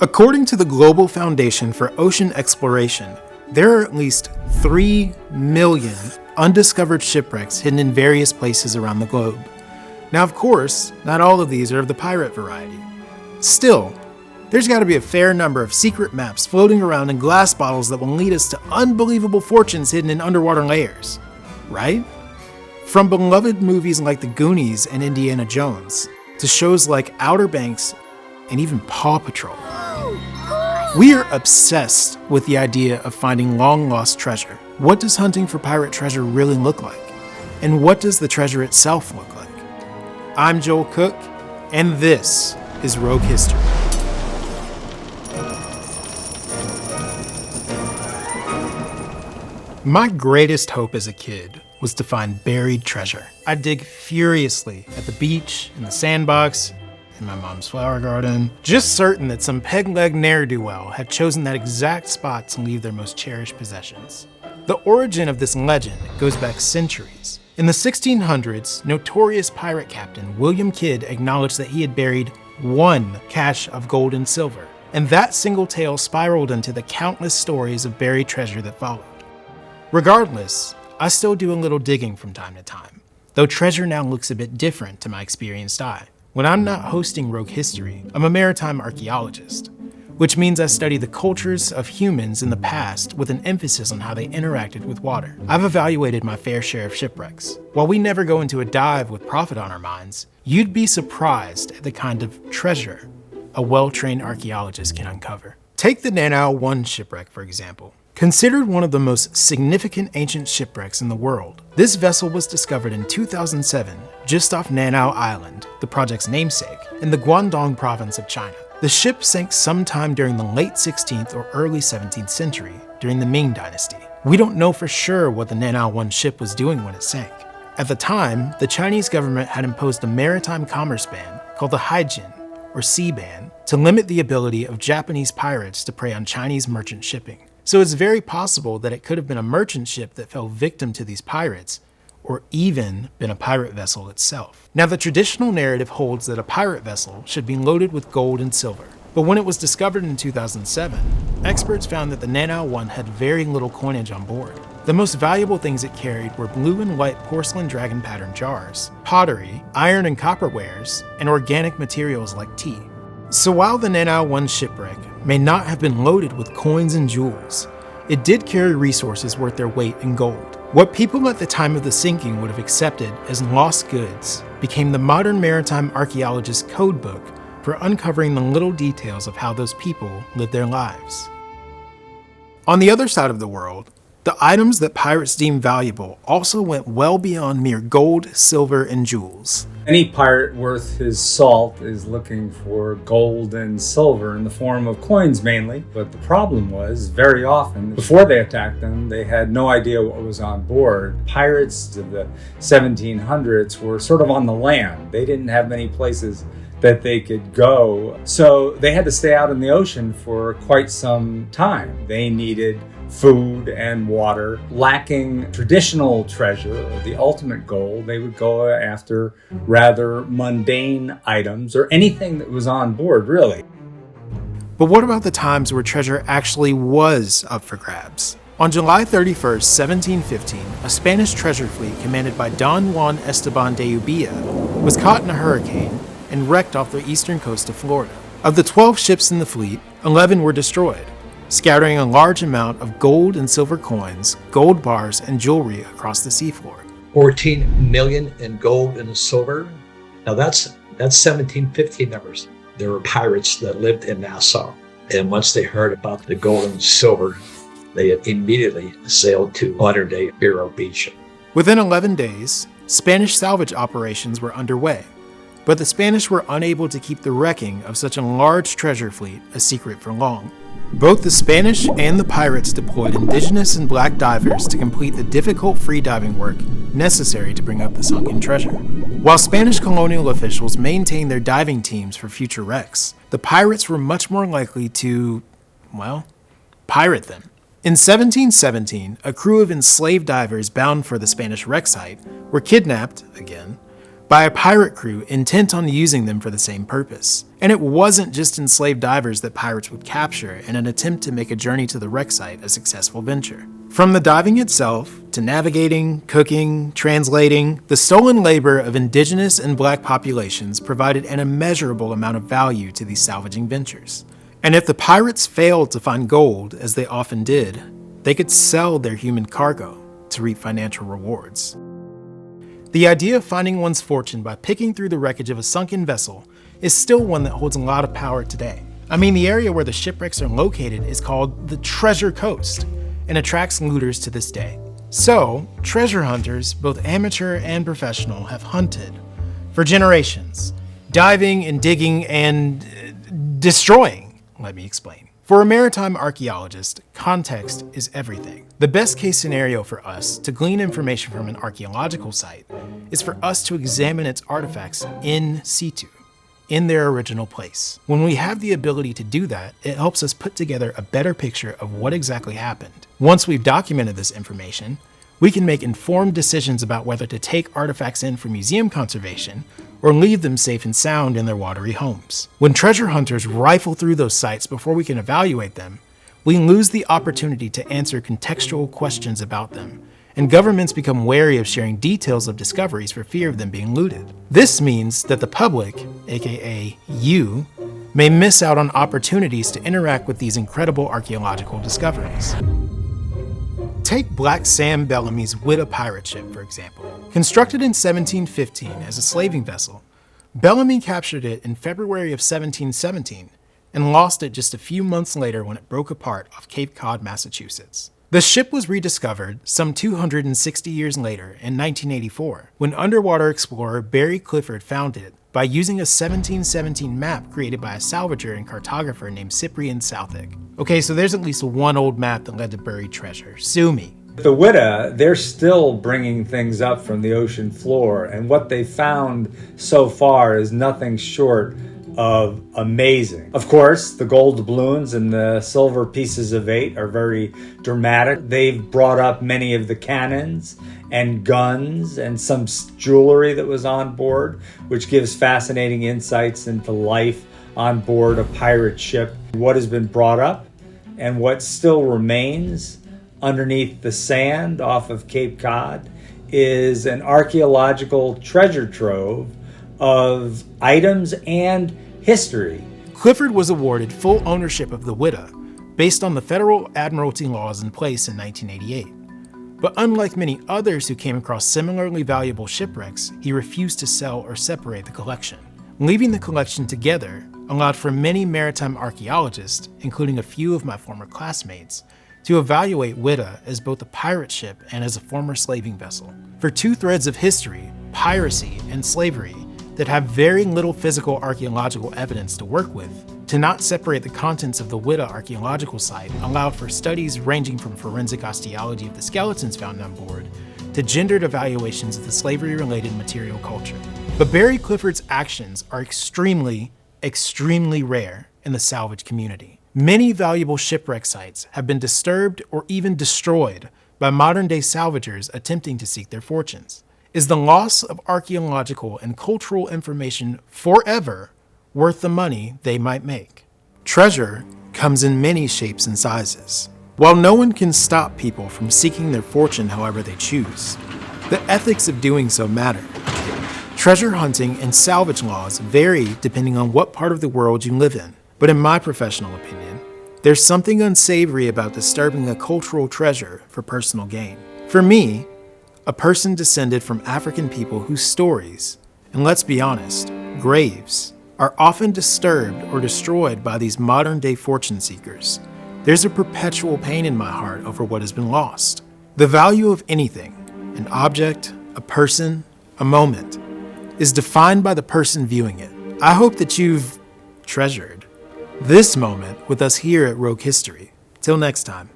According to the Global Foundation for Ocean Exploration, there are at least 3 million undiscovered shipwrecks hidden in various places around the globe. Now, of course, not all of these are of the pirate variety. Still, there's got to be a fair number of secret maps floating around in glass bottles that will lead us to unbelievable fortunes hidden in underwater layers, right? From beloved movies like the Goonies and Indiana Jones, to shows like Outer Banks and even PAW Patrol. We are obsessed with the idea of finding long-lost treasure. What does hunting for pirate treasure really look like? And what does the treasure itself look like? I'm Joel Cook, and this is Rogue History. My greatest hope as a kid was to find buried treasure. I'd dig furiously at the beach, in the sandbox, in my mom's flower garden, just certain that some peg-leg ne'er-do-well had chosen that exact spot to leave their most cherished possessions. The origin of this legend goes back centuries. In the 1600s, notorious pirate captain William Kidd acknowledged that he had buried 1 cache of gold and silver, and that single tale spiraled into the countless stories of buried treasure that followed. Regardless, I still do a little digging from time to time, though treasure now looks a bit different to my experienced eye. When I'm not hosting Rogue History, I'm a maritime archaeologist, which means I study the cultures of humans in the past with an emphasis on how they interacted with water. I've evaluated my fair share of shipwrecks. While we never go into a dive with profit on our minds, you'd be surprised at the kind of treasure a well-trained archaeologist can uncover. Take the Nan'ao I shipwreck, for example. Considered one of the most significant ancient shipwrecks in the world, this vessel was discovered in 2007 just off Nan'ao Island, the project's namesake, in the Guangdong province of China. The ship sank sometime during the late 16th or early 17th century, during the Ming Dynasty. We don't know for sure what the Nan'ao I ship was doing when it sank. At the time, the Chinese government had imposed a maritime commerce ban called the Haijin, or sea ban, to limit the ability of Japanese pirates to prey on Chinese merchant shipping. So it's very possible that it could have been a merchant ship that fell victim to these pirates, or even been a pirate vessel itself. Now, the traditional narrative holds that a pirate vessel should be loaded with gold and silver, but when it was discovered in 2007, experts found that the Nan'ao I had very little coinage on board. The most valuable things it carried were blue and white porcelain dragon pattern jars, pottery, iron and copper wares, and organic materials like tea. So while the Nan'ao I shipwreck may not have been loaded with coins and jewels, it did carry resources worth their weight in gold. What people at the time of the sinking would have accepted as lost goods became the modern maritime archaeologist's codebook for uncovering the little details of how those people lived their lives. On the other side of the world, the items that pirates deemed valuable also went well beyond mere gold, silver, and jewels. Any pirate worth his salt is looking for gold and silver in the form of coins mainly, but the problem was, very often, before they attacked them, they had no idea what was on board. Pirates of the 1700s were sort of on the land. They didn't have many places that they could go, so they had to stay out in the ocean for quite some time. They needed food and water. Lacking traditional treasure, or the ultimate goal, they would go after rather mundane items or anything that was on board, really. But what about the times where treasure actually was up for grabs? On July 31st, 1715, a Spanish treasure fleet commanded by Don Juan Esteban de Ubilla was caught in a hurricane and wrecked off the eastern coast of Florida. Of the 12 ships in the fleet, 11 were destroyed, scattering a large amount of gold and silver coins, gold bars, and jewelry across the seafloor. 14 million in gold and silver. Now that's 1715 numbers. There were pirates that lived in Nassau, and once they heard about the gold and silver, they immediately sailed to modern-day Vero Beach. Within 11 days, Spanish salvage operations were underway, but the Spanish were unable to keep the wrecking of such a large treasure fleet a secret for long. Both the Spanish and the pirates deployed indigenous and black divers to complete the difficult freediving work necessary to bring up the sunken treasure. While Spanish colonial officials maintained their diving teams for future wrecks, the pirates were much more likely to, pirate them. In 1717, a crew of enslaved divers bound for the Spanish wreck site were kidnapped, again, by a pirate crew intent on using them for the same purpose. And it wasn't just enslaved divers that pirates would capture in an attempt to make a journey to the wreck site a successful venture. From the diving itself, to navigating, cooking, translating, the stolen labor of indigenous and black populations provided an immeasurable amount of value to these salvaging ventures. And if the pirates failed to find gold, as they often did, they could sell their human cargo to reap financial rewards. The idea of finding one's fortune by picking through the wreckage of a sunken vessel is still one that holds a lot of power today. I mean, the area where the shipwrecks are located is called the Treasure Coast and attracts looters to this day. So, treasure hunters, both amateur and professional, have hunted for generations, diving and digging and destroying. Let me explain. For a maritime archaeologist, context is everything. The best case scenario for us to glean information from an archaeological site is for us to examine its artifacts in situ, in their original place. When we have the ability to do that, it helps us put together a better picture of what exactly happened. Once we've documented this information, we can make informed decisions about whether to take artifacts in for museum conservation or leave them safe and sound in their watery homes. When treasure hunters rifle through those sites before we can evaluate them, we lose the opportunity to answer contextual questions about them, and governments become wary of sharing details of discoveries for fear of them being looted. This means that the public, aka you, may miss out on opportunities to interact with these incredible archaeological discoveries. Take Black Sam Bellamy's Whydah pirate ship, for example. Constructed in 1715 as a slaving vessel, Bellamy captured it in February of 1717 and lost it just a few months later when it broke apart off Cape Cod, Massachusetts. The ship was rediscovered some 260 years later in 1984 when underwater explorer Barry Clifford found it by using a 1717 map created by a salvager and cartographer named Cyprian Southwick. Okay, so there's at least one old map that led to buried treasure. Sue me. The Whydah, they're still bringing things up from the ocean floor, and what they found so far is nothing short of amazing. Of course, the gold doubloons and the silver pieces of 8 are very dramatic. They've brought up many of the cannons and guns and some jewelry that was on board, which gives fascinating insights into life on board a pirate ship. What has been brought up and what still remains underneath the sand off of Cape Cod is an archaeological treasure trove of items and history. Clifford was awarded full ownership of the Whydah based on the federal admiralty laws in place in 1988. But unlike many others who came across similarly valuable shipwrecks, he refused to sell or separate the collection. Leaving the collection together allowed for many maritime archaeologists, including a few of my former classmates, to evaluate Whydah as both a pirate ship and as a former slaving vessel. For two threads of history, piracy and slavery, that have very little physical archaeological evidence to work with, to not separate the contents of the Whydah archaeological site allowed for studies ranging from forensic osteology of the skeletons found on board to gendered evaluations of the slavery-related material culture. But Barry Clifford's actions are extremely rare in the salvage community. Many valuable shipwreck sites have been disturbed or even destroyed by modern-day salvagers attempting to seek their fortunes. Is the loss of archaeological and cultural information forever worth the money they might make? Treasure comes in many shapes and sizes. While no one can stop people from seeking their fortune however they choose, the ethics of doing so matter. Treasure hunting and salvage laws vary depending on what part of the world you live in. But in my professional opinion, there's something unsavory about disturbing a cultural treasure for personal gain. For me, a person descended from African people whose stories, and let's be honest, graves, are often disturbed or destroyed by these modern-day fortune seekers. There's a perpetual pain in my heart over what has been lost. The value of anything, an object, a person, a moment, is defined by the person viewing it. I hope that you've treasured this moment with us here at Rogue History. Till next time.